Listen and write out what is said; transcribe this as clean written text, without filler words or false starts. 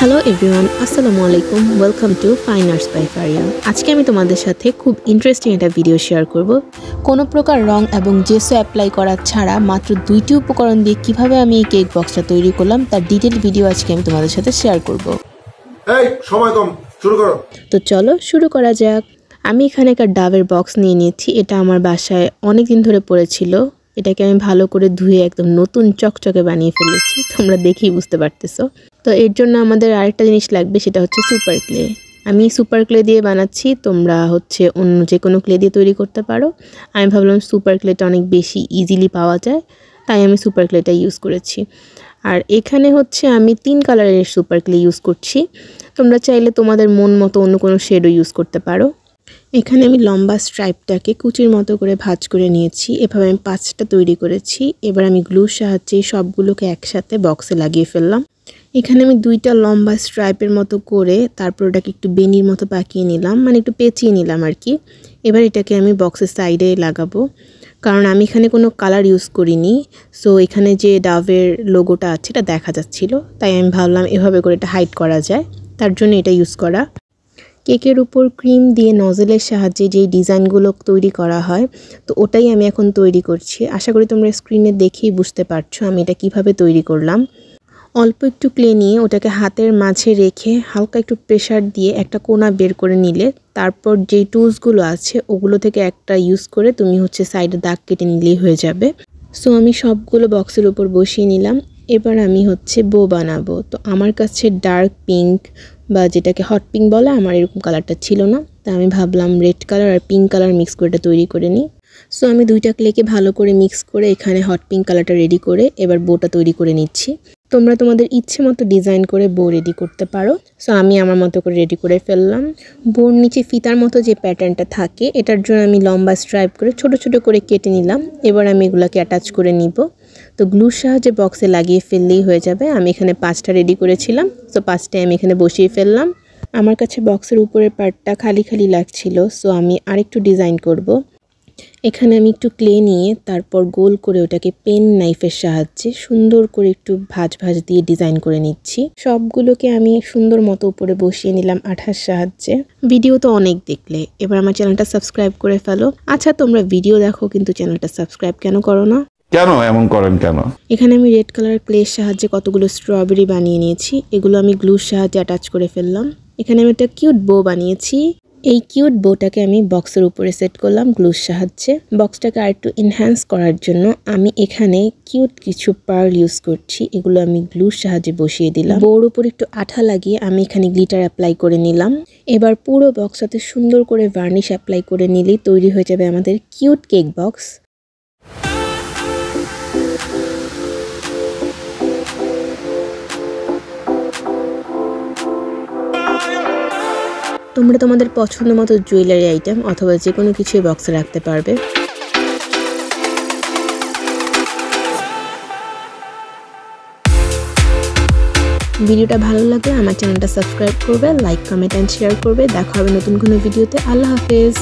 Hello everyone, আসসালামু আলাইকুম। Welcome to fine arts by Faria. আজকে আমি তোমাদের সাথে খুব ইন্টারেস্টিং একটা ভিডিও শেয়ার করব। কোনো প্রকার রং এবং জেসো অ্যাপ্লাই করা ছাড়া মাত্র 2টি উপকরণ দিয়ে কিভাবে আমি এই কেক বক্সটা তৈরি করলাম তার ডিটেল ভিডিও আজকে আমি তোমাদের সাথে শেয়ার করব। এই সময় কম, শুরু করো। তো চলো শুরু করা যাক। আমি এখানে একটা ডাবের বক্স নিয়ে নিয়েছি। এটা আমার বাসায় অনেক দিন ধরে পড়েছিল। এটাকে আমি ভালো করে ধুয়ে একদম নতুন চকচকে বানিয়ে ফেলেছি, তোমরা দেখেই বুঝতে পারতেছো। তো এর জন্য আমাদের আরেকটা জিনিস লাগবে, সেটা হচ্ছে সুপার ক্লে। আমি সুপার ক্লে দিয়ে বানাচ্ছি, তোমরা অন্য যে কোনো ক্লে দিয়ে তৈরি করতে পারো। আমি ভাবলাম সুপার ক্লেটা অনেক বেশি ইজিলি পাওয়া যায়, তাই আমি সুপার ক্লেটা ইউজ করেছি। আর এখানে আমি 3 কালারের সুপার ক্লে ইউজ করছি। তোমরা চাইলে তোমাদের মন মতো অন্য কোনো শেডও ইউজ করতে পারো। এখানে আমি লম্বা স্ট্রাইপটাকে কুচির মতো করে ভাঁজ করে নিয়েছি। এভাবে আমি 5টা তৈরি করেছি। এবার আমি গ্লুর সাহায্যে সবগুলোকে একসাথে বক্সে লাগিয়ে ফেললাম। এখানে আমি 2টা লম্বা স্ট্রাইপের মতো করে তারপর ওটাকে একটু বেনির মতো পাকিয়ে নিলাম, মানে একটু পেঁচিয়ে নিলাম আর কি। এবার এটাকে আমি বক্সের সাইডে লাগাবো, কারণ আমি এখানে কোনো কালার ইউজ করিনি। সো এখানে যে ডাভের লোগোটা আছে এটা দেখা যাচ্ছিল, তাই আমি ভাবলাম এভাবে করে এটা হাইড করা যায়, তার জন্য এটা ইউজ করা। কেকের উপর ক্রিম দিয়ে নজলের সাহায্যে যেই ডিজাইনগুলো তৈরি করা হয়, তো ওটাই আমি এখন তৈরি করছি। আশা করি তোমরা স্ক্রিনে দেখেই বুঝতে পারছো আমি এটা কিভাবে তৈরি করলাম। অল্প একটু ক্লে নিয়ে ওটাকে হাতের মাঝে রেখে হালকা একটু প্রেসার দিয়ে একটা কোনা বের করে নিলে, তারপর যেই টুলসগুলো আছে ওগুলো থেকে একটা ইউজ করে তুমি সাইডে দাগ কেটে নিলেই হয়ে যাবে। সো আমি সবগুলো বক্সের উপর বসিয়ে নিলাম। এবার আমি বো বানাবো। তো আমার কাছে ডার্ক পিঙ্ক বা যেটাকে হট পিঙ্ক বলে, আমার এরকম কালারটা ছিল না, তা আমি ভাবলাম রেড কালার আর পিঙ্ক কালার মিক্স করে এটা তৈরি করে নিই। সো আমি 2টা ক্লেকে ভালো করে মিক্স করে এখানে হট পিঙ্ক কালারটা রেডি করে এবার বোটা তৈরি করে নিচ্ছি। তোমরা তোমাদের ইচ্ছে মতো ডিজাইন করে বো রেডি করতে পারো। সো আমি আমার মতো করে রেডি করে ফেললাম। বোর নিচে ফিতার মতো যে প্যাটার্নটা থাকে, এটার জন্য আমি লম্বা স্ট্রাইপ করে ছোট ছোট করে কেটে নিলাম। এবার আমি এগুলোকে অ্যাটাচ করে নিব। তো গ্লুর সাহায্যে বক্সে লাগিয়ে ফেললেই হয়ে যাবে। আমি এখানে 5টা রেডি করেছিলাম, সো 5টাই আমি এখানে বসিয়ে ফেললাম। আমার কাছে বক্সের উপরের পার্টটা খালি খালি লাগছিল, সো আমি আরেকটু ডিজাইন করব। এখানে আমি একটু ক্লে নিয়ে তারপর গোল করে ওটাকে পেন নাইফের সাহায্যে সুন্দর করে একটু ভাঁজ ভাঁজ দিয়ে ডিজাইন করে নিচ্ছি। সবগুলোকে আমি সুন্দর মতো উপরে বসিয়ে নিলাম আঠার সাহায্যে। ভিডিও তো অনেক দেখলে, এবার আমার চ্যানেলটা সাবস্ক্রাইব করে ফেলো। আচ্ছা, তোমরা ভিডিও দেখো কিন্তু চ্যানেলটা সাবস্ক্রাইব কেন করো না? কেন এমন করেন কেন? এখানে আমি রেড কালার ক্লের সাহায্যে কতগুলো স্ট্রবেরি বানিয়ে নিয়েছি। এগুলো আমি গ্লুর সাহায্যে অ্যাটাচ করে ফেললাম। এখানে আমি একটা কিউট বো বানিয়েছি। এই কিউট বোটাকে আমি বক্সের উপরে সেট করলাম গ্লুর সাহায্যে। বক্সটাকে আর একটু এনহ্যান্স করার জন্য আমি এখানে কিউট কিছু পার্ল ইউজ করছি। এগুলো আমি গ্লুর সাহায্যে বসিয়ে দিলাম। বোর উপর একটু আঠা লাগিয়ে আমি এখানে গ্লিটার অ্যাপ্লাই করে নিলাম। এবার পুরো বক্সটাতে সুন্দর করে ভার্নিশ অ্যাপ্লাই করে নিলেই তৈরি হয়ে যাবে আমাদের কিউট কেক বক্স। তোমরা তোমাদের পছন্দ মতো জুয়েলারি আইটেম অথবা যে কোনো কিছুই বক্সে রাখতে পারবে। ভিডিওটা ভালো লাগলে আমার চ্যানেলটা সাবস্ক্রাইব করবে, লাইক, কমেন্ট অ্যান্ড শেয়ার করবে। দেখা হবে নতুন কোনো ভিডিওতে। আল্লাহ হাফেজ।